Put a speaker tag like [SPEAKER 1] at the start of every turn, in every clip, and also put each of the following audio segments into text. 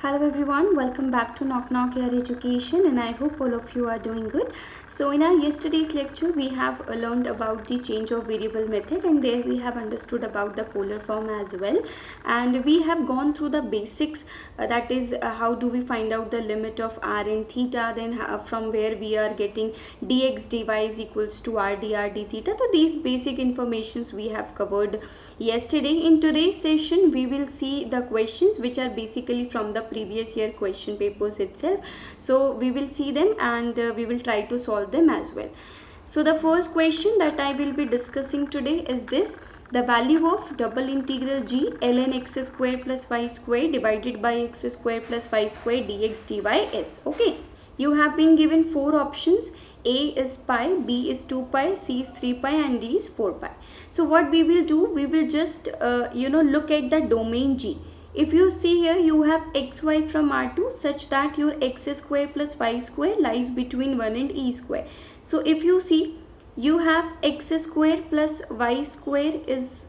[SPEAKER 1] Hello everyone, welcome back to Knock Knock Air Education and I hope all of you are doing good. So in our yesterday's lecture we have learned about the change of variable method and there we have understood about the polar form as well, and we have gone through the basics, that is how do we find out the limit of r and theta, then from where we are getting dx dy is equals to r dr d theta. So these basic informations we have covered yesterday. In today's session we will see the questions which are basically from the previous year question papers itself. So we will see them and we will try to solve them as well. So the first question that I will be discussing today is this: the value of double integral g ln x square plus y square divided by x square plus y square dx dy is. Okay, you have been given four options. A is pi, B is 2 pi, C is 3 pi and D is 4 pi. So what we will do, we will just look at the domain G. If you see here, you have xy from R2 such that your x square plus y square lies between 1 and e square. So if you see, you have x square plus y square is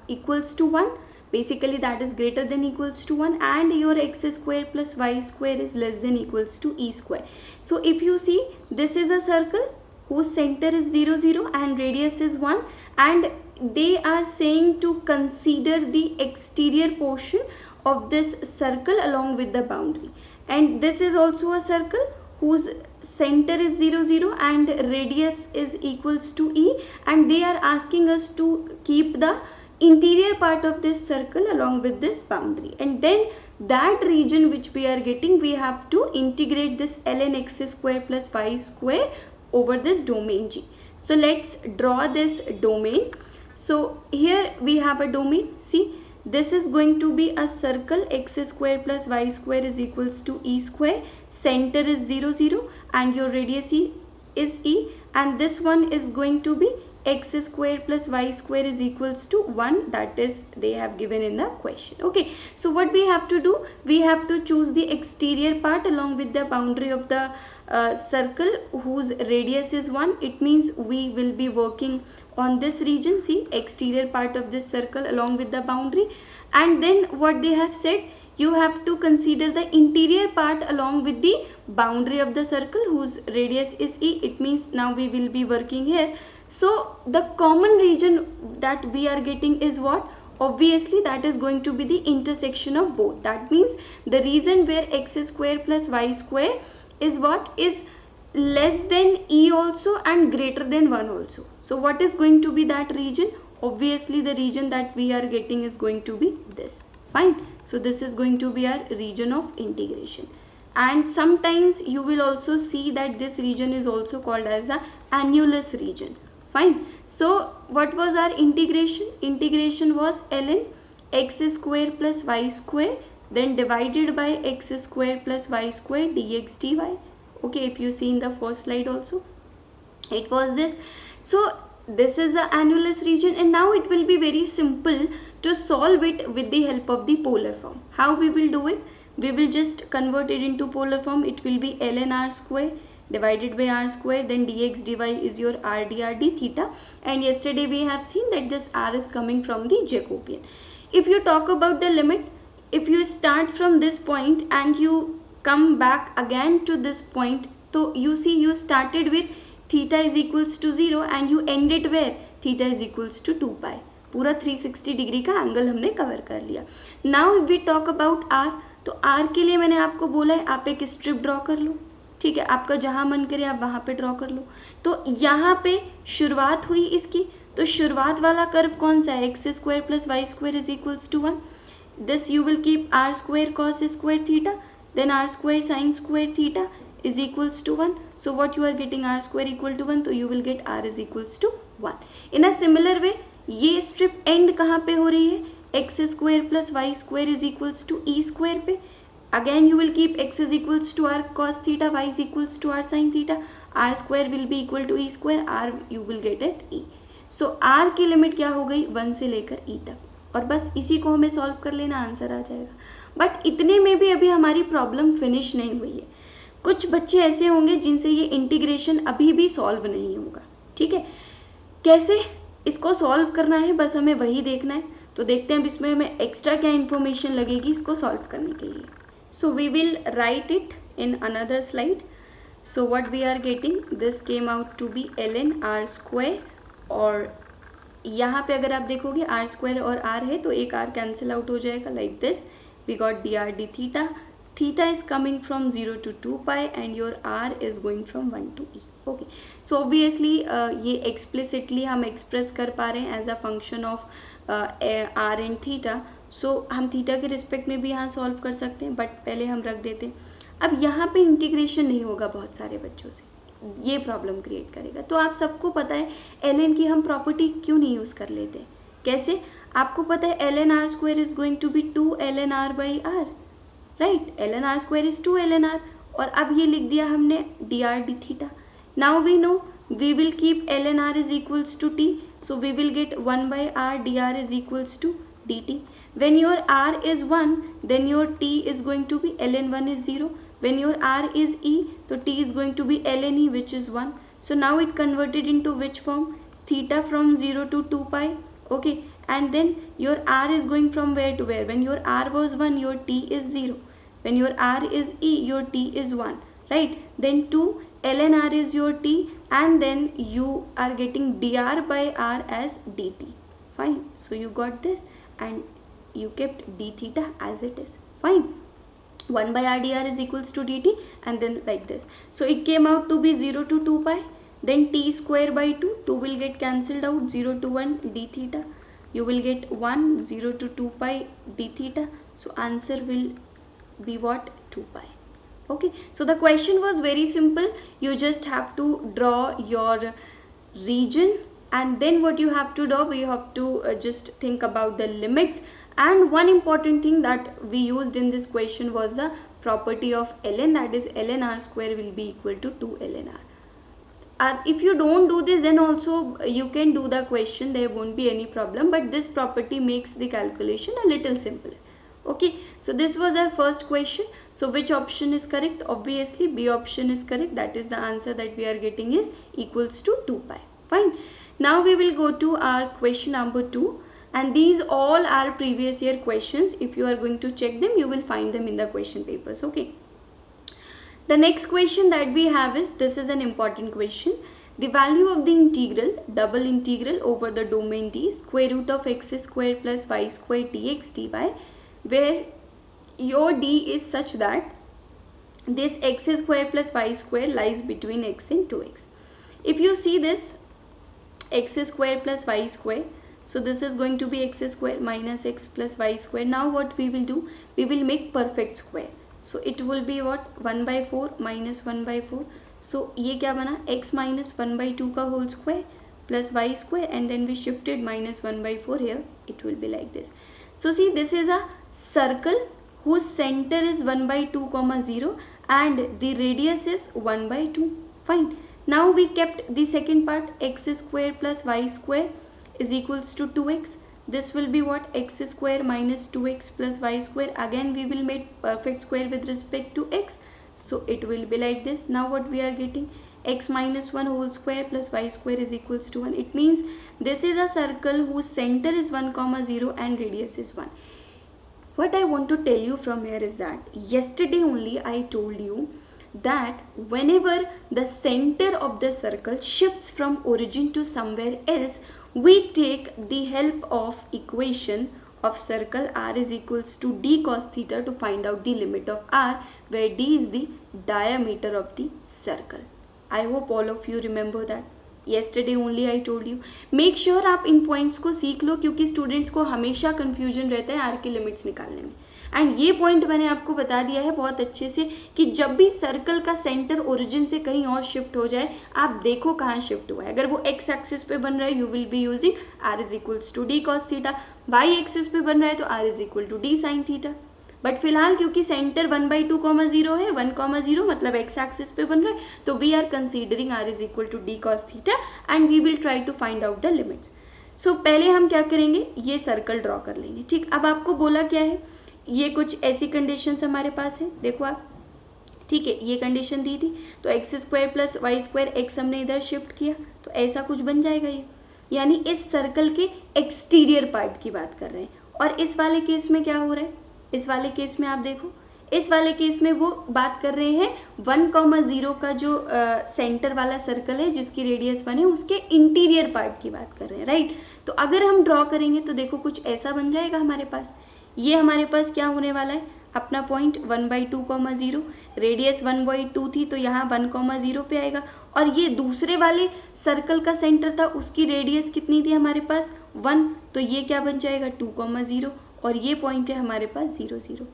[SPEAKER 1] equals to 1. Basically that is greater than equals to 1, and your x square plus y square is less than equals to e square. So if you see, this is a circle whose center is 0 0 and radius is 1, and they are saying to consider the exterior portion of this circle along with the boundary. And this is also a circle whose center is 0 0 and radius is equals to e, and they are asking us to keep the interior part of this circle along with this boundary, and then that region which we are getting, we have to integrate this ln x square plus y square over this domain G. So let's draw this domain. So here we have a domain. See, this is going to be a circle, x square plus y square is equals to e square, center is 0 0 and your radius is e, and this one is going to be x square plus y square is equals to 1, that is they have given in the question. Okay, so what we have to do, we have to choose the exterior part along with the boundary of the circle whose radius is 1. It means we will be working on this region. See, exterior part of this circle along with the boundary, and then what they have said, you have to consider the interior part along with the boundary of the circle whose radius is e. It means now we will be working here. So the common region that we are getting is what? Obviously that is going to be the intersection of both. That means the region where x square plus y square is what? Is less than e also and greater than 1 also. So what is going to be that region? Obviously the region that we are getting is going to be this. Fine. So this is going to be our region of integration. And sometimes you will also see that this region is also called as the annulus region. Fine. So what was our integration? Integration was ln x square plus y square then divided by x square plus y square dx dy. Okay, if you see in the first slide also, it was this. So this is the annulus region, and now it will be very simple to solve it with the help of the polar form. How we will do it? We will just convert it into polar form. It will be ln r square divided by r square, then dx dy is your r dr d theta, and yesterday we have seen that this r is coming from the Jacobian. If you talk about the limit, if you start from this point and you come back again to this point, so you see you started with theta is equals to 0 and you ended where? Theta is equals to 2 pi. पूरा 360 degree का angle हमने cover कर लिया. Now we talk about r, तो r के लिए मैंने आपको बोला है आप एक स्ट्रिप ड्रॉ कर लो. ठीक है, आपका जहाँ मन करे आप वहाँ पे ड्रॉ कर लो. तो यहाँ पे शुरुआत हुई इसकी, तो शुरुआत वाला कर्व कौन सा है? X square plus y square is equals to 1. This you will keep r square cos square theta, then r square sin square theta is equals to 1. So what you are getting? R square equal to 1, so you will get r is equals to 1. In a similar way, ये strip end कहाँ पे हो रही है? x square plus y square is equals to e square पे. Again you will keep x is equals to r cos theta, y is equals to r sin theta. R square will be equal to e square, r you will get it e. So r की limit क्या हो गई? 1 से लेकर e तक, और बस इसी को हमें सॉल्व कर लेना, आंसर आ जाएगा. बट इतने में भी अभी हमारी प्रॉब्लम फिनिश नहीं हुई है. कुछ बच्चे ऐसे होंगे जिनसे ये इंटीग्रेशन अभी भी सॉल्व नहीं होगा. ठीक है, कैसे इसको सॉल्व करना है बस हमें वही देखना है. तो देखते हैं अब इसमें हमें एक्स्ट्रा क्या इन्फॉर्मेशन लगेगी इसको सॉल्व करने के लिए. So we will write it in another slide. So what we are getting, this came out to be ln r square, और यहाँ पे अगर आप देखोगे r स्क्वायर और r है तो एक r कैंसिल आउट हो जाएगा like this. We got dr d theta. Theta is coming from 0 to 2 pi and your r is going from 1 to e. Okay, so obviously ये एक्सप्लिसिटली हम express कर पा रहे हैं as a function of r and theta. So हम theta के respect में भी यहाँ सॉल्व कर सकते हैं, बट पहले हम रख देते हैं. अब यहाँ पे इंटीग्रेशन नहीं होगा बहुत सारे बच्चों से, ये प्रॉब्लम क्रिएट करेगा. तो आप सबको पता है ln की हम प्रॉपर्टी क्यों नहीं यूज़ कर लेते. कैसे, आपको पता है ln r square is going to be 2 ln r by r, right. ln r square is 2 ln r, और अब ये लिख दिया हमने dr d theta. Now we know we will keep ln r is equals to t, so we will get 1 by r dr is equals to dt. When your r is 1, then your t is going to be ln 1 is 0. When your r is e, so t is going to be ln e, which is 1. So now it converted into which form? Theta from 0 to 2 pi. Okay, and then your r is going from where to where? When your r was 1, your t is 0. When your r is e, your t is 1, right? Then 2 ln r is your t, and then you are getting dr by r as dt. Fine, so you got this and you kept d theta as it is. Fine, 1 by r dr is equals to dt, and then like this. So it came out to be 0 to 2 pi, then t square by 2, 2 will get cancelled out, 0 to 1 d theta, you will get 1, 0 to 2 pi d theta. So answer will be what? 2 pi. Okay, so the question was very simple. You just have to draw your region, and then what you have to do, you have to just think about the limits. And one important thing that we used in this question was the property of ln, that is ln r square will be equal to 2 ln r. If you don't do this, then also you can do the question, there won't be any problem, but this property makes the calculation a little simpler. Okay, so this was our first question. So which option is correct? Obviously B option is correct. That is the answer that we are getting is equals to 2 pi. Fine. Now we will go to our question number 2, and these all are previous year questions. If you are going to check them, you will find them in the question papers. Okay, the next question that we have is, this is an important question. The value of the integral, double integral over the domain D, square root of x square plus y square dx dy, where your d is such that this x square plus y square lies between x and 2x. If you see this x square plus y square, so this is going to be x square minus x plus y square. Now what we will do, we will make perfect square. So it will be what? 1 by 4 minus 1 by 4. So ये क्या बना? x minus 1 by 2 का whole square plus y square, and then we shifted minus 1 by 4 here. It will be like this. So see, this is a circle whose center is 1 by 2 comma 0 and the radius is 1 by 2. Fine. Now we kept the second part, x square plus y square is equals to 2x. This will be what? X square minus 2x plus y square. Again we will make perfect square with respect to x. So it will be like this. Now what we are getting? X minus 1 whole square plus y square is equals to 1. It means this is a circle whose center is 1 comma 0 and radius is 1. What I want to tell you from here is that yesterday only I told you that whenever the center of the circle shifts from origin to somewhere else, we take the help of equation of circle r is equals to d cos theta to find out the limit of r, where d is the diameter of the circle. I hope all of you remember that. Yesterday only I told you. Make sure आप इन points को सीख लो, क्योंकि students को हमेशा confusion रहता है are की limits निकालने में. एंड ये पॉइंट मैंने आपको बता दिया है बहुत अच्छे से कि जब भी सर्कल का सेंटर ओरिजिन से कहीं और शिफ्ट हो जाए, आप देखो कहाँ शिफ्ट हुआ है. अगर वो एक्स एक्सिस पे बन रहा है, you will be using r is equals to d cos theta. Y axis पे बन रहा है तो r is equal to d sine theta. But फिलहाल क्योंकि सेंटर 1 by 2 comma 0 है, 1 comma 0 मतलब एक्स एक्सिस पे बन रहा है, तो we are considering r is equal to d cos theta and we will try to find out the limits. So पहले हम क्या करेंगे, ये सर्कल ड्रॉ कर लेंगे. ठीक, अब आपको बोला क्या है, ये कुछ ऐसी कंडीशंस हमारे पास है. देखो आप, ठीक है, ये कंडीशन दी थी तो x square plus y square x हमने इधर शिफ्ट किया तो ऐसा कुछ बन जाएगा. ये यानी इस सर्कल के एक्सटीरियर पार्ट की बात कर रहे हैं। और इस वाले केस में क्या हो रहा है, इस वाले केस में आप देखो, इस वाले केस में वो बात कर रहे हैं 1,0 का जो सेंटर वाला सर्कल है जिसकी रेडियस 1 है, उसके इंटीरियर पार्ट की बात कर रहे हैं, राइट। तो अगर हम ड्रॉ करेंगे तो देखो कुछ ऐसा बन जाएगा हमारे पास। ये हमारे पास क्या होने वाला है, अपना पॉइंट 1/2,0, रेडियस 1/2 थी तो यहाँ 1,0 पे आएगा। और ये दूसरे वाले सर्कल का सेंटर था, उसकी रेडियस कितनी थी हमारे पास 1, तो ये क्या बन जाएगा 2,0, और ये पॉइंट है हमारे पास 0, 0।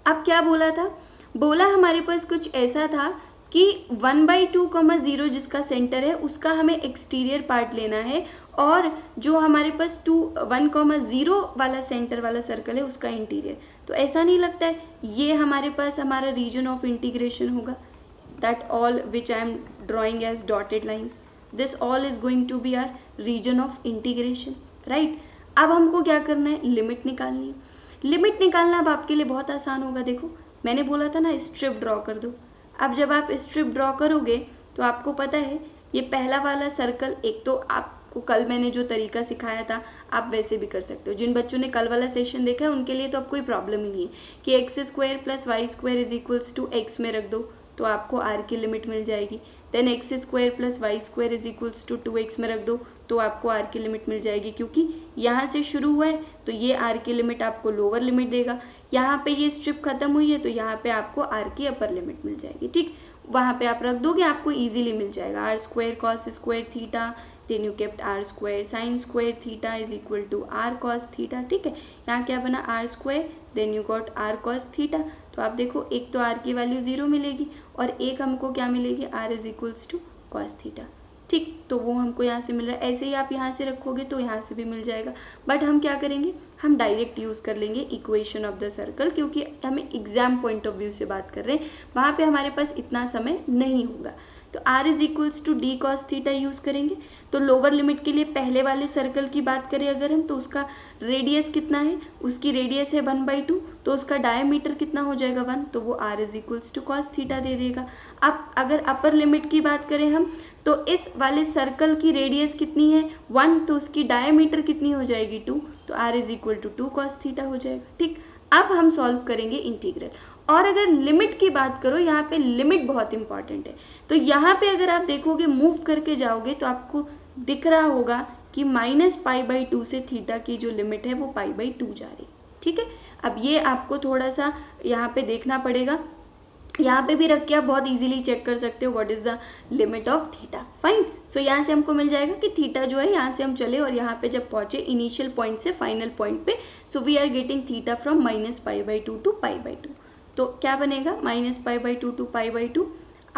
[SPEAKER 1] अब क्या बोला था, बोला हमारे पास कुछ ऐसा था कि 1/2,0 जिसका सेंटर है उसका हमें एक्सटीरियर पार्ट लेना है, और जो हमारे पास 1,0 वाला सेंटर वाला सर्कल है उसका इंटीरियर। तो ऐसा नहीं लगता है ये हमारे पास हमारा रीजन ऑफ इंटीग्रेशन होगा, that all which I am drawing as dotted lines, this all is going to be our region of integration, right. अब हमको क्या करना है, लिमिट निकालनी है। लिमिट निकालना अब आपके लिए बहुत आसान होगा। देखो मैंने बोला था ना स्ट्रिप ड्रॉ कर दो। अब जब आप स्ट्रिप ड्रॉ करोगे तो आपको पता है ये पहला वाला सर्कल, एक तो आपको कल मैंने जो तरीका सिखाया था आप वैसे भी कर सकते हो। जिन बच्चों ने कल वाला सेशन देखा है उनके लिए तो अब कोई प्रॉब्लम ही नहीं है कि x² + y² is equals to x में रख दो तो आपको r की लिमिट मिल जाएगी। Then x² + y² is equals to 2x में रख दो तो आपको r की लिमिट मिल जाएगी, क्योंकि यहाँ से शुरू हुआ है तो ये r की लिमिट आपको लोअर लिमिट देगा। यहाँ पे ये स्ट्रिप खत्म हुई है तो यहाँ पे आपको r की अपर लिमिट मिल जाएगी, ठीक। वहाँ पे आप रख दोगे आपको इजीली मिल जाएगा r² cos² theta, then you kept r² sin² theta is equal to r cos theta, ठीक है। यहाँ क्या बना r², then you got r cos theta. तो आप देखो एक तो r की वैल्यू 0 मिलेगी और एक हमको क्या मिलेगी, r is equals to cos theta, ठीक। तो वो हमको यहाँ से मिल रहा है। ऐसे ही आप यहाँ से रखोगे तो यहाँ से भी मिल जाएगा, बट हम क्या करेंगे, हम डायरेक्ट यूज़ कर लेंगे इक्वेशन ऑफ द सर्कल, क्योंकि हमें एग्जाम पॉइंट ऑफ व्यू से बात कर रहे हैं, वहाँ पे हमारे पास इतना समय नहीं होगा। तो r is equals to d cos theta use करेंगे। तो लोअर लिमिट के लिए पहले वाले सर्कल की बात करें अगर हम, तो उसका रेडियस कितना है, उसकी रेडियस है 1/2, तो उसका डायमीटर कितना हो जाएगा 1, तो वो r is equals to cos theta दे देगा। अब अगर अपर लिमिट की बात करें हम, तो इस वाले सर्कल की रेडियस कितनी है 1, तो उसकी डायमीटर कितनी हो जाएगी 2, तो r is equal to 2 cos theta हो जाएगा, ठीक। अब हम सॉल्व करेंगे इंटीग्रल। और अगर लिमिट की बात करो, यहाँ पे लिमिट बहुत इंपॉर्टेंट है। तो यहाँ पे अगर आप देखोगे मूव करके जाओगे तो आपको दिख रहा होगा कि -π/2 से थीटा की जो लिमिट है वो π/2 जा रही, ठीक है। अब ये आपको थोड़ा सा यहाँ पे देखना पड़ेगा, यहाँ पे भी रख के आप बहुत इजीली चेक कर सकते हो what is the limit of theta, fine. So यहाँ से हमको मिल जाएगा कि थीटा जो है यहाँ से हम चले और यहाँ पे जब पहुँचे इनिशियल पॉइंट से फाइनल पॉइंट पे, so we are getting theta from -π/2 to π/2। तो क्या बनेगा -π/2 टू π/2,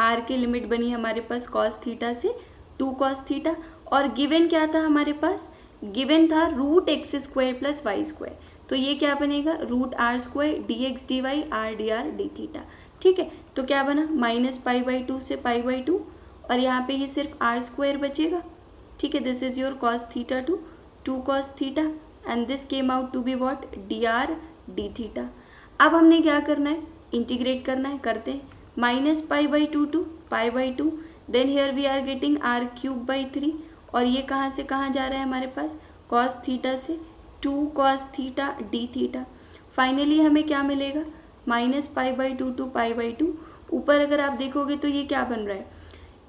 [SPEAKER 1] r की लिमिट बनी हमारे पास cos थीटा से 2 cos थीटा, और गिवन क्या था हमारे पास, गिवन था √x² + y², तो ये क्या बनेगा √r² dx dy r dr d theta, ठीक है। तो क्या बना -π/2 से π/2, और यहाँ पे ये सिर्फ r² बचेगा, ठीक है। This is your cos theta to 2 cos theta and this came out to be what dr d theta. अब हमने क्या करना है, इंटीग्रेट करना है, करते हैं -π/2 to π/2, then here we are getting r³ 3, और ये कहाँ से कहाँ जा रहा है हमारे पास cos थीटा से 2 cos theta d theta. Finally हमें क्या मिलेगा -π/2 टू π/2। ऊपर अगर आप देखोगे तो ये क्या बन रहा है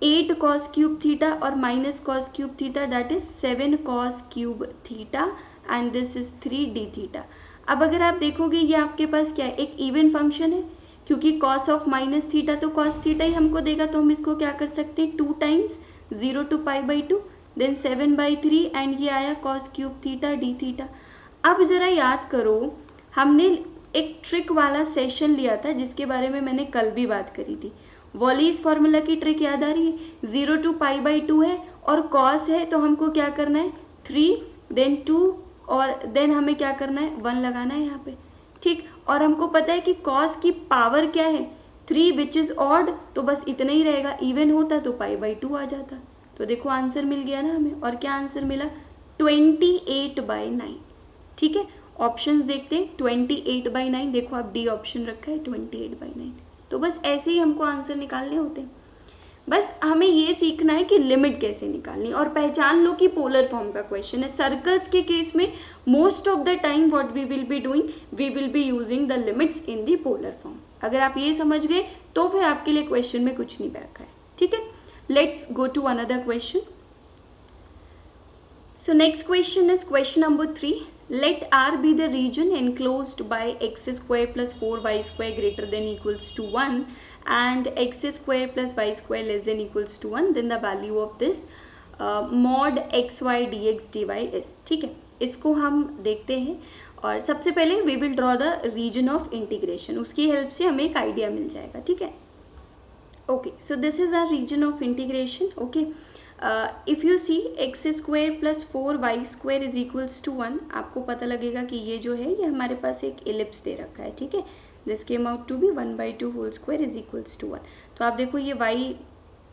[SPEAKER 1] 8 cos³ थीटा और -cos³ theta, that is 7 cos³ theta and this is 3 d theta. अब अगर आप देखोगे ये आपके पास क्या है, एक इवन फंक्शन है, क्योंकि cos ऑफ माइनस थीटा तो cos थीटा ही हमको देगा, तो हम इसको क्या कर सकते हैं 2 टाइम्स 0 टू π/2 देन 7/3 एंड ये आया cos³ थीटा d थीटा। अब ज़रा याद करो, हमने एक ट्रिक वाला सेशन लिया था जिसके बारे में मैंने कल भी बात करी थी। वॉलीज फार्मूला की ट्रिक याद आ रही है, 0 टू π/2 है और cos है, तो हमको क्या करना है 3 देन 2 और देन हमें क्या करना है 1 लगाना है यहाँ पे, ठीक। और हमको पता है कि cos की पावर क्या है 3 विच इज़ ऑड, तो बस इतना ही रहेगा, इवन होता तो π/2 आ जाता। तो देखो आंसर मिल गया ना हमें, और क्या आंसर मिला 28/9, ठीक है। ऑप्शंस देखते हैं 28/9, देखो आप डी ऑप्शन रखा है 28/9, तो बस ऐसे ही हमको आंसर निकालने होते हैं। बस हमें ये सीखना है कि लिमिट कैसे निकालनी, और पहचान लो कि पोलर फॉर्म का क्वेश्चन है। सर्कल्स के केस में most of the time what we will be doing, we will be using the limits in the polar form. अगर आप ये समझ गए तो फिर आपके लिए क्वेश्चन में कुछ नहीं बैठा है, ठीक है। Let's go to another question. So next question is question number 3. Let R be the region enclosed by x square plus 4y square greater than equals to 1 and x square plus y square less than equals to 1. Then the value of this mod xy dx dy is. ठीक है, इसको हम देखते हैं और सबसे पहले we will draw the region of integration. उसकी हेल्प से हमें एक आइडिया मिल जाएगा, ठीक है। Okay, so this is our region of integration. Okay. If you see x square plus 4y square is equals to 1, आपको पता लगेगा कि ये जो है ये हमारे पास एक एलिप्स दे रखा है, ठीक है। This came out to be 1/2 whole square is equals to 1। तो आप देखो ये y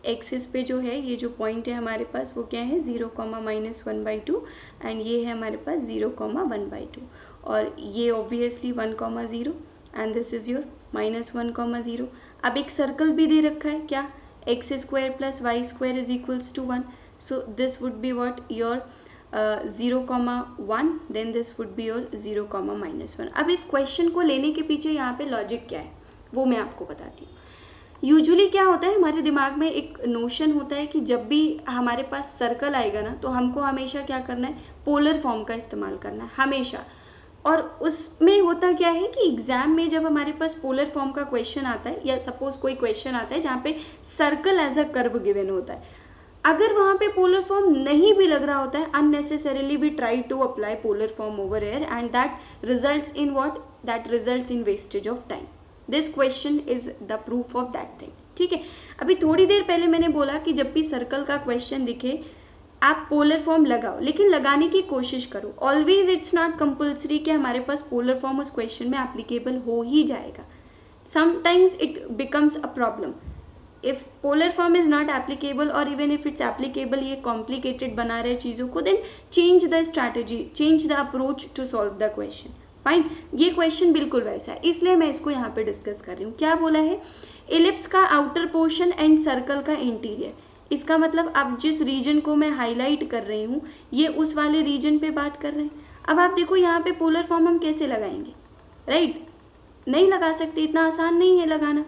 [SPEAKER 1] एक्सिस पे जो है ये जो पॉइंट है हमारे पास वो क्या है 0, -1/2 एंड ये है हमारे पास 0, 1/2 और ये obviously 1, 0 and this is your -1, 0। अब एक सर्कल भी दे रखा है क्या, x square plus y square is equals to 1. So this would be what your 0, 1, then this would be your 0, -1. अब इस क्वेश्चन को लेने के पीछे यहाँ पे लॉजिक क्या है वो मैं आपको बताती हूँ। यूजुअली क्या होता है हमारे दिमाग में एक नोशन होता है कि जब भी हमारे पास सर्कल आएगा ना तो हमको हमेशा क्या करना है, पोलर फॉर्म का इस्तेमाल करना है हमेशा। और उसमें होता क्या है कि एग्जाम में जब हमारे पास पोलर फॉर्म का क्वेश्चन आता है या सपोज कोई क्वेश्चन आता है जहाँ पे circle as a curve given होता है, अगर वहाँ पे पोलर फॉर्म नहीं भी लग रहा होता है unnecessarily we try to apply polar form over here and that results in what, that results in wastage of time. This question is the proof of that thing, ठीक है। अभी थोड़ी देर पहले मैंने बोला कि जब भी सर्कल का क्वेश्चन दिखे आप पोलर फॉर्म लगाओ, लेकिन लगाने की कोशिश करो। ऑलवेज इट्स नॉट कंपल्सरी कि हमारे पास पोलर फॉर्म उस क्वेश्चन में एप्लीकेबल हो ही जाएगा। Sometimes it becomes a problem if polar form is not applicable, और इवन इफ इट्स एप्लीकेबल ये कॉम्प्लिकेटेड बना रहे चीज़ों को, then change the strategy, change the approach to solve the question. Fine, ये क्वेश्चन बिल्कुल वैसा है, इसलिए मैं इसको यहाँ पे डिस्कस कर रही हूँ। क्या बोला है, एलिप्स का आउटर पोर्शन एंड सर्कल का इंटीरियर। इसका मतलब अब जिस रीजन को मैं हाईलाइट कर रही हूँ ये उस वाले रीजन पे बात कर रहे हैं। अब आप देखो यहाँ पे पोलर फॉर्म हम कैसे लगाएंगे, राइट, नहीं लगा सकते, इतना आसान नहीं है लगाना।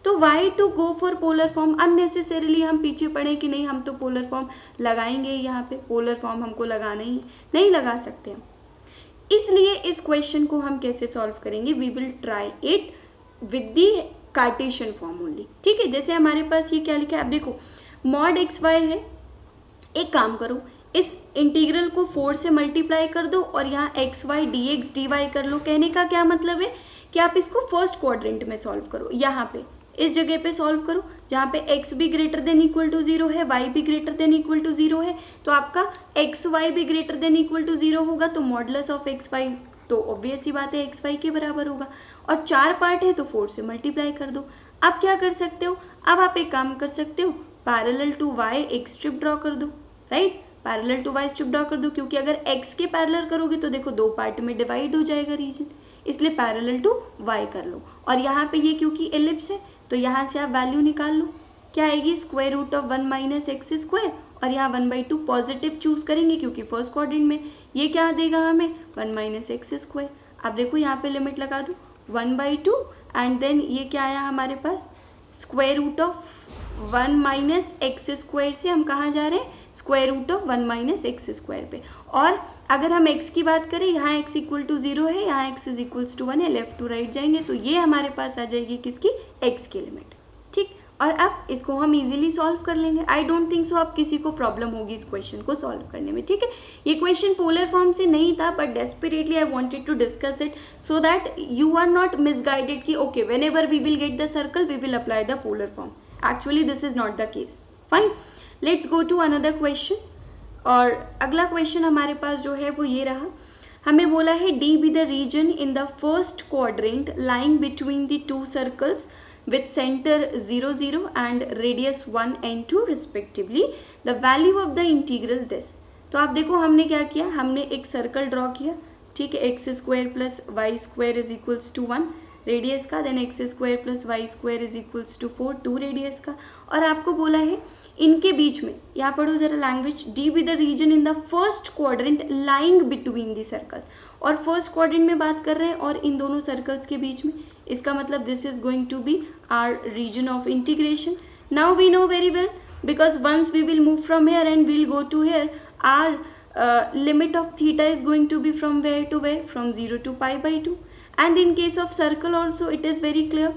[SPEAKER 1] तो why to go for polar form, unnecessarily हम पीछे पड़े कि नहीं हम तो पोलर फॉर्म लगाएंगे, यहाँ पे पोलर फॉर्म हमको लगाना ही नहीं लगा सकते हम। इसलिए इस क्वेश्चन को हम कैसे सॉल्व करेंगे, we will try it with the Cartesian form only, ठीक है। जैसे हमारे पास ये क्या लिखा है, अब देखो मॉड एक्स वाई है, एक काम करो इस इंटीग्रल को 4 से मल्टीप्लाई कर दो और यहाँ x y d x d y कर लो। कहने का क्या मतलब है कि आप इसको फर्स्ट क्वाड्रेंट में सॉल्व करो, यहाँ पे इस जगह पे सॉल्व करो जहाँ पे x भी ग्रेटर देन इक्वल टू 0 है, y भी ग्रेटर देन इक्वल टू 0 है, तो आपका एक्स वाई भी ग्रेटर देन इक्वल टू 0 होगा, तो मॉडुलस ऑफ एक्स वाई तो ऑब्वियस ही बात है एक्स वाई के बराबर होगा, और 4 पार्ट है तो 4 से मल्टीप्लाई कर दो। अब क्या कर सकते हो, अब आप एक काम कर सकते हो, पैरेलल टू y एक स्ट्रिप ड्रॉ कर दो, right, parallel to y strip draw कर दो, क्योंकि अगर x के पैरेलल करोगे तो देखो 2 पार्ट में डिवाइड हो जाएगा रीजन, इसलिए पैरेलल टू y कर लो। और यहाँ पे ये क्योंकि एलिप्स है तो यहाँ से आप वैल्यू निकाल लो, क्या आएगी square root of 1 minus x square, और यहाँ 1/2 पॉजिटिव चूज करेंगे क्योंकि फर्स्ट क्वाड्रेंट में, ये क्या देगा हमें 1 माइनस एक्स स्क्वायर। अब देखो यहाँ पे लिमिट लगा दो 1/2 एंड देन ये क्या आया हमारे पास square root of 1 minus x square से हम कहाँ जा रहे हैं, square root of 1 minus x square पे। और अगर हम x की बात करें, यहाँ x इक्वल टू 0 है, यहाँ x इज इक्वल्स टू 1 है, लेफ्ट टू राइट जाएंगे तो ये हमारे पास आ जाएगी किसकी, x की लिमिट, ठीक। और अब इसको हम इजीली सॉल्व कर लेंगे। आई डोंट थिंक सो अब किसी को प्रॉब्लम होगी इस क्वेश्चन को सॉल्व करने में, ठीक है। ये क्वेश्चन पोलर फॉर्म से नहीं था but desperately I wanted to discuss it so that you are not misguided कि okay whenever we will get the circle we will apply the polar form. Actually this is not the case. Fine, let's go to another question. और अगला question हमारे पास जो है वो ये रहा, हमें बोला है d be the region in the first quadrant lying between the 2 circles with center 0 0 and radius 1 and 2 respectively, the value of the integral this। तो आप देखो हमने क्या किया, हमने एक सर्कल ड्रॉ किया, ठीक है, x square plus y square is equals to 1 radius का, then x square plus y square is equals to 4 2 radius का। और आपको बोला है इनके बीच में, यहाँ पढ़ो जरा language, d be the region in the first quadrant lying between the circles, और फर्स्ट क्वाड्रेंट में बात कर रहे हैं और इन दोनों सर्कल्स के बीच में, इसका मतलब this is going to be our region of integration. Now we know very well, because once we will move from here and we'll go to here, our limit of theta is going to be from where to where, from 0 to pi by 2. And in case of circle also it is very clear,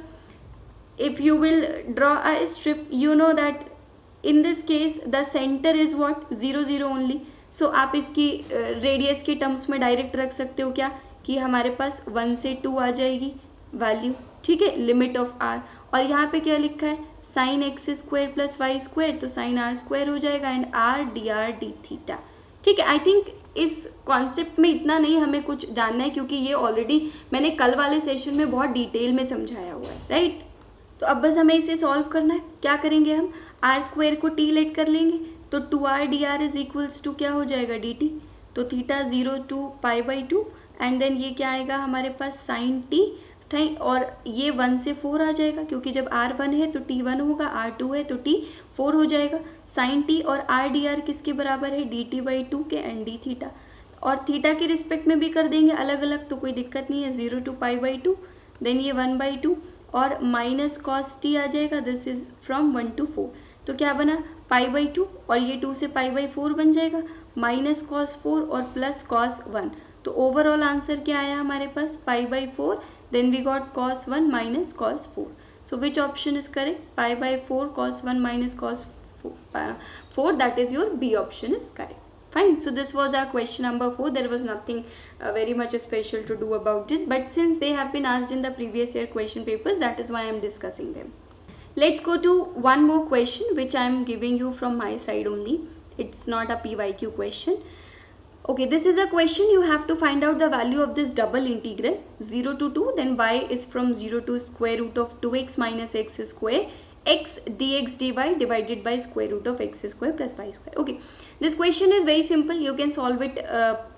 [SPEAKER 1] if you will draw a strip, you know that in this case the center is what, 0 0 only. So आप इसकी radius के terms में direct रख सकते हो क्या, कि हमारे पास 1 से 2 आ जाएगी वैल्यू, ठीक है, लिमिट ऑफ आर। और यहाँ पे क्या लिखा है, sine x square plus y square, तो साइन आर स्क्वायर हो जाएगा and r d r d theta, ठीक है। आई थिंक इस कॉन्सेप्ट में इतना नहीं हमें कुछ जानना है, क्योंकि ये ऑलरेडी मैंने कल वाले सेशन में बहुत डिटेल में समझाया हुआ है, राइट। तो अब बस हमें इसे सॉल्व करना है। क्या करेंगे हम, आर स्क्वायर को टी लेट कर लेंगे, तो 2r dr is equals to क्या हो जाएगा, dt, तो theta 0 to pi by 2, and then ये क्या आएगा हमारे पास, साइन t, और ये 1 से 4 आ जाएगा, क्योंकि जब r 1 है तो t 1 होगा, r 2 है तो t 4 हो जाएगा। साइन t और r dr किसके बराबर है, dt बाई 2 के, एंड डी थीटा, और थीटा के रिस्पेक्ट में भी कर देंगे अलग अलग, तो कोई दिक्कत नहीं है, 0 to पाई बाई 2, देन ये 1 बाई 2 और माइनस कॉस टी आ जाएगा, दिस इज फ्रॉम 1 to 4, तो क्या बना, पाई बाई 2, और ये 2 से पाई बाई 4 बन जाएगा, माइनस कॉस 4 और प्लस कॉस 1, तो ओवरऑल आंसर क्या आया हमारे पास, pi by 4, then we got cos 1 minus cos 4. So which option is correct? Pi by 4 cos 1 minus cos 4, that is your B option is correct. Fine. So this was our question number 4. There was nothing very much special to do about this, but since they have been asked in the previous year question papers, that is why I am discussing them. Let's go to one more question which I am giving you from my side only. It's not a PYQ question. Okay, this is a question, you have to find out the value of this double integral 0 to 2, then y is from 0 to square root of 2x minus x square, x dx dy divided by square root of x square plus y square. Okay, this question is very simple, you can solve it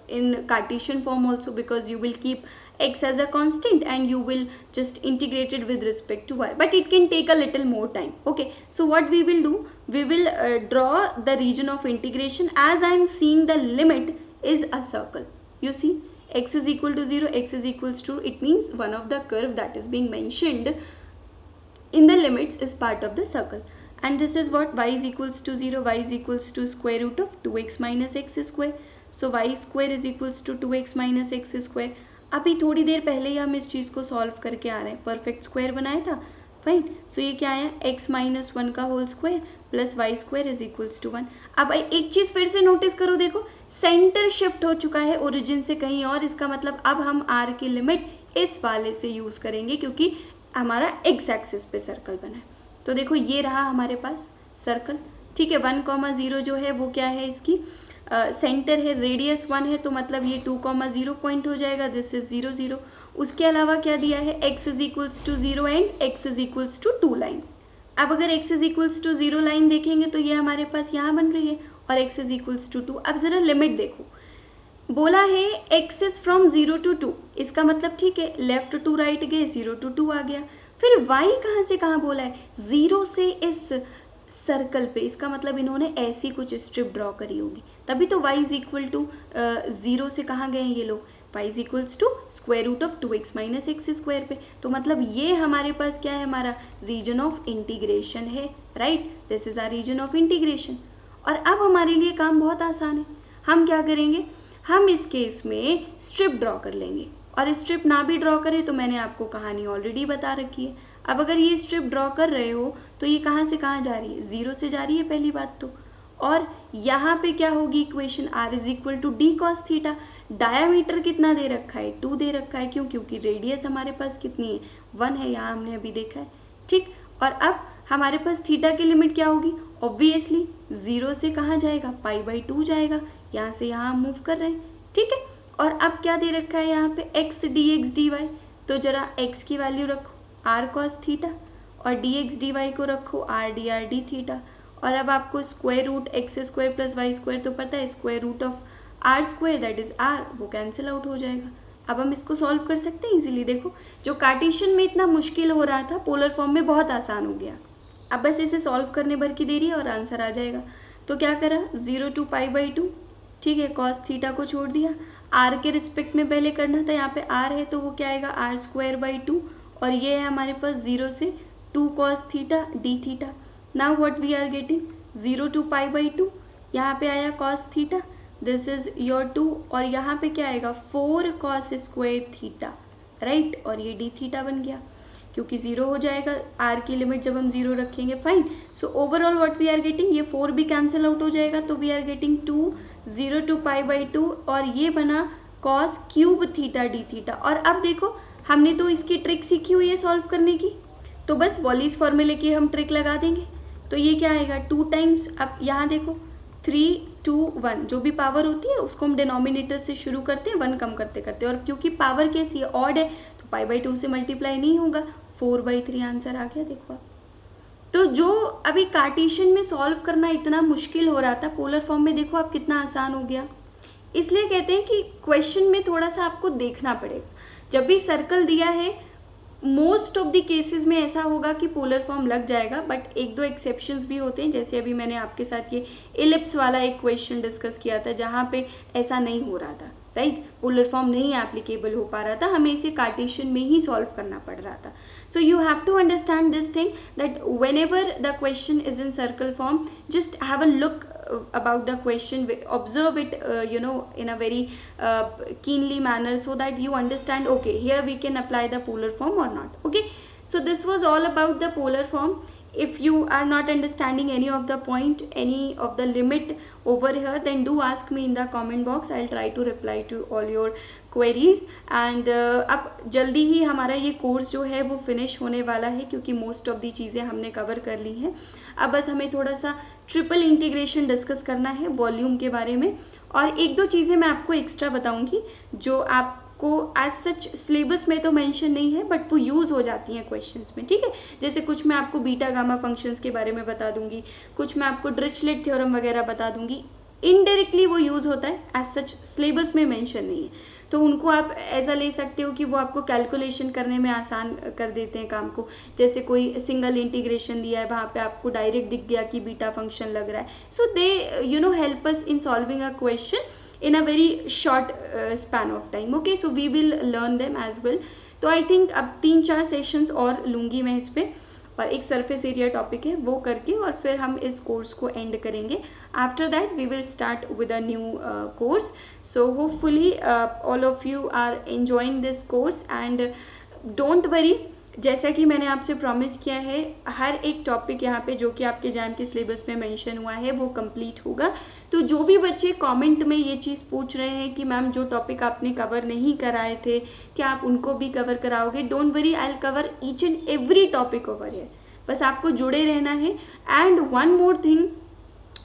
[SPEAKER 1] in Cartesian form also, because you will keep x as a constant and you will just integrate it with respect to y, but it can take a little more time. Okay, so what we will do, we will draw the region of integration. As I am seeing the limit is a circle, you see x is equal to 0, x is equals to, it means one of the curve that is being mentioned in the limits is part of the circle, and this is what, y is equals to 0, y is equals to square root of 2x minus x square, so y square is equals to 2x minus x square. अभी थोड़ी देर पहले ही हम इस चीज़ को solve करके आ रहे हैं, perfect square बनाया था, फाइन। सो ये क्या आया, x माइनस 1 का whole square plus y square is equals to 1। अब एक चीज़ फिर से नोटिस करो, देखो सेंटर शिफ्ट हो चुका है ओरिजिन से कहीं और, इसका मतलब अब हम r की लिमिट इस वाले से यूज़ करेंगे, क्योंकि हमारा x एक्सिस पे सर्कल बना है। तो देखो ये रहा हमारे पास सर्कल, ठीक है, 1,0 जो है वो क्या है, इसकी सेंटर है, रेडियस 1 है, तो मतलब ये 2,0 पॉइंट हो जाएगा, दिस इज 0 0। उसके अलावा क्या दिया है, x is equals to 0 and x is equals to 2 line. अब अगर x is equals to 0 line देखेंगे तो ये हमारे पास यहाँ बन रही है, और x इज इक्वल्स टू 2। अब ज़रा लिमिट देखो, बोला है x इज फ्रॉम 0 to 2, इसका मतलब ठीक है लेफ्ट टू राइट गए, 0 to 2 आ गया। फिर y कहाँ से कहाँ बोला है, 0 से इस सर्कल पे, इसका मतलब इन्होंने ऐसी कुछ स्ट्रिप ड्रॉ करी होगी, तभी तो y इज इक्वल टू 0 से कहाँ गए ये लोग, y is equals to square root of 2x minus x square पे। तो मतलब ये हमारे पास क्या है, हमारा रीजन ऑफ इंटीग्रेशन है, right, this is our region of integration. और अब हमारे लिए काम बहुत आसान है, हम क्या करेंगे, हम इस केस में स्ट्रिप ड्रॉ कर लेंगे, और स्ट्रिप ना भी ड्रॉ करें तो मैंने आपको कहानी ऑलरेडी बता रखी है। अब अगर ये स्ट्रिप ड्रॉ कर रहे हो तो ये कहाँ से कहाँ जा रही है, 0 से जा रही है पहली बात तो, और यहाँ पे क्या होगी equation, r is equal to d cos theta. Diameter कितना दे रखा है, 2 दे रखा है, क्यों, क्योंकि रेडियस हमारे पास कितनी है, 1 है, यहाँ हमने अभी देखा है, ठीक। और अब हमारे पास थीटा की लिमिट क्या होगी, ऑब्वियसली 0 से कहाँ जाएगा, पाई बाई 2 जाएगा, यहाँ से यहाँ हम मूव कर रहे हैं, ठीक है। और अब क्या दे रखा है यहाँ पे, x dx dy, तो जरा x की वैल्यू रखो r cos थीटा, और dx dy को रखो r dr d थीटा, और अब आपको square root x square plus y square तो पता है, square root of r square that is r, वो कैंसिल आउट हो जाएगा। अब हम इसको सॉल्व कर सकते हैं इजीली। देखो जो कार्टेशियन में इतना मुश्किल हो रहा था पोलर फॉर्म में बहुत आसान हो गया। अब बस इसे सॉल्व करने भर की देरी है और आंसर आ जाएगा। तो क्या करा 0 to π/2, ठीक है, कॉस थीटा को छोड़ दिया, आर के रिस्पेक्ट में पहले करना था, यहाँ पे आर है तो वो क्या आएगा r²/2 और ये है हमारे पास 0 से 2 cos theta d theta. Now what we are getting 0 to π/2, यहाँ पे आया cos theta, this is your 2 और यहाँ पे क्या आएगा 4 cos² थीटा, राइट, और ये डी थीटा बन गया क्योंकि 0 हो जाएगा r की लिमिट जब हम 0 रखेंगे। Fine, so overall what we are getting, ये 4 भी कैंसिल आउट हो जाएगा तो वी आर गेटिंग 2 0 to π/2 और ये बना cos³ थीटा डी थीटा। और अब देखो हमने तो इसकी ट्रिक सीखी हुई है सॉल्व करने की, तो बस वॉलीज फॉर्मूले की हम ट्रिक लगा देंगे। तो ये क्या आएगा 2 टाइम्स, अब यहाँ देखो 3 2 1 जो भी पावर होती है उसको हम डिनोमिनेटर से शुरू करते हैं 1 कम करते करते, और क्योंकि पावर कैसी है ऑड है तो π/2 से मल्टीप्लाई नहीं होगा, 4/3 आंसर आ गया। देखो आप, तो जो अभी कार्टेशियन में सॉल्व करना इतना मुश्किल हो रहा था पोलर फॉर्म में देखो आप कितना आसान हो गया। इसलिए कहते हैं कि क्वेश्चन में थोड़ा सा आपको देखना पड़ेगा। जब भी सर्कल दिया है मोस्ट ऑफ द केसेस में ऐसा होगा कि पोलर फॉर्म लग जाएगा, बट एक दो एक्सेप्शंस भी होते हैं, जैसे अभी मैंने आपके साथ ये इलिप्स वाला एक क्वेश्चन डिस्कस किया था जहाँ पे ऐसा नहीं हो रहा था, राइट, पोलर फॉर्म नहीं एप्लीकेबल हो पा रहा था, हमें इसे कार्टेशियन में ही सॉल्व करना पड़ रहा था। So you have to understand this thing that whenever the question is in circle form, just have a look about the question, observe it in a very keenly manner so that you understand, okay, here we can apply the polar form or not. Okay, so this was all about the polar form. If you are not understanding any of the point, any of the limit over here, then do ask me in the comment box. I'll try to reply to all your queries. And अब जल्दी ही हमारा ये course जो है वो finish होने वाला है क्योंकि मोस्ट ऑफ दी चीज़ें हमने कवर कर ली हैं। अब बस हमें थोड़ा सा ट्रिपल इंटीग्रेशन डिस्कस करना है वॉल्यूम के बारे में, और एक दो चीज़ें मैं आपको एक्स्ट्रा बताऊँगी जो आप को एज सच सिलेबस में तो मेंशन नहीं है बट वो यूज़ हो जाती हैं क्वेश्चंस में, ठीक है। जैसे कुछ मैं आपको बीटा गामा फंक्शंस के बारे में बता दूंगी, कुछ मैं आपको डिरिचलेट थ्योरम वगैरह बता दूंगी, इनडायरेक्टली वो यूज़ होता है, एज सच सिलेबस में मेंशन नहीं है, तो उनको आप ऐसा ले सकते हो कि वो आपको कैलकुलेशन करने में आसान कर देते हैं काम को। जैसे कोई सिंगल इंटीग्रेशन दिया है वहाँ पे आपको डायरेक्ट दिख गया कि बीटा फंक्शन लग रहा है, so they help us in solving a question in a very short span of time. Okay, so we will learn them as well. तो आई थिंक अब 3-4 सेशंस और लूँगी मैं इस पर, और एक सरफेस एरिया टॉपिक है वो करके और फिर हम इस कोर्स को एंड करेंगे। After that we will start with a new course. So hopefully all of you are enjoying this course and don't worry, जैसा कि मैंने आपसे प्रॉमिस किया है हर एक टॉपिक यहाँ पे जो कि आपके एग्जाम के सिलेबस में मेंशन हुआ है वो कंप्लीट होगा। तो जो भी बच्चे कमेंट में ये चीज़ पूछ रहे हैं कि मैम जो टॉपिक आपने कवर नहीं कराए थे क्या आप उनको भी कवर कराओगे, don't worry, I will cover each and every topic over here, बस आपको जुड़े रहना है। एंड वन मोर थिंग,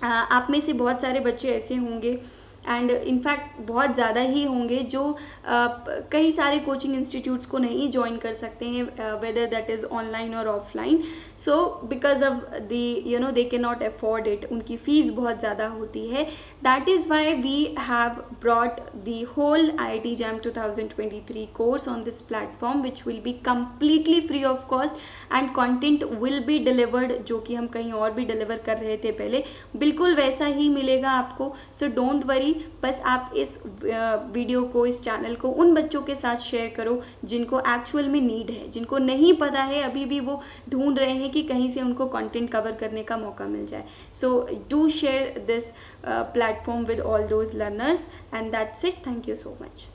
[SPEAKER 1] आप में से बहुत सारे बच्चे ऐसे होंगे एंड इनफैक्ट बहुत ज़्यादा ही होंगे जो कई सारे कोचिंग इंस्टीट्यूट्स को नहीं ज्वाइन कर सकते हैं, वेदर दैट इज़ ऑनलाइन और offline. So because of the they can not afford it, उनकी फ़ीस बहुत ज़्यादा होती है। That is why we have brought the whole IIT JAM 2023 course on this platform which will be completely free of cost and content will be delivered, जो कि हम कहीं और भी डिलीवर कर रहे थे पहले, बिल्कुल वैसा ही मिलेगा आपको। सो डोंट वरी, बस आप इस वीडियो को, इस चैनल को उन बच्चों के साथ शेयर करो जिनको एक्चुअल में नीड है, जिनको नहीं पता है, अभी भी वो ढूंढ रहे हैं कि कहीं से उनको कंटेंट कवर करने का मौका मिल जाए। So do share this platform with all those learners and that's it. Thank you so much.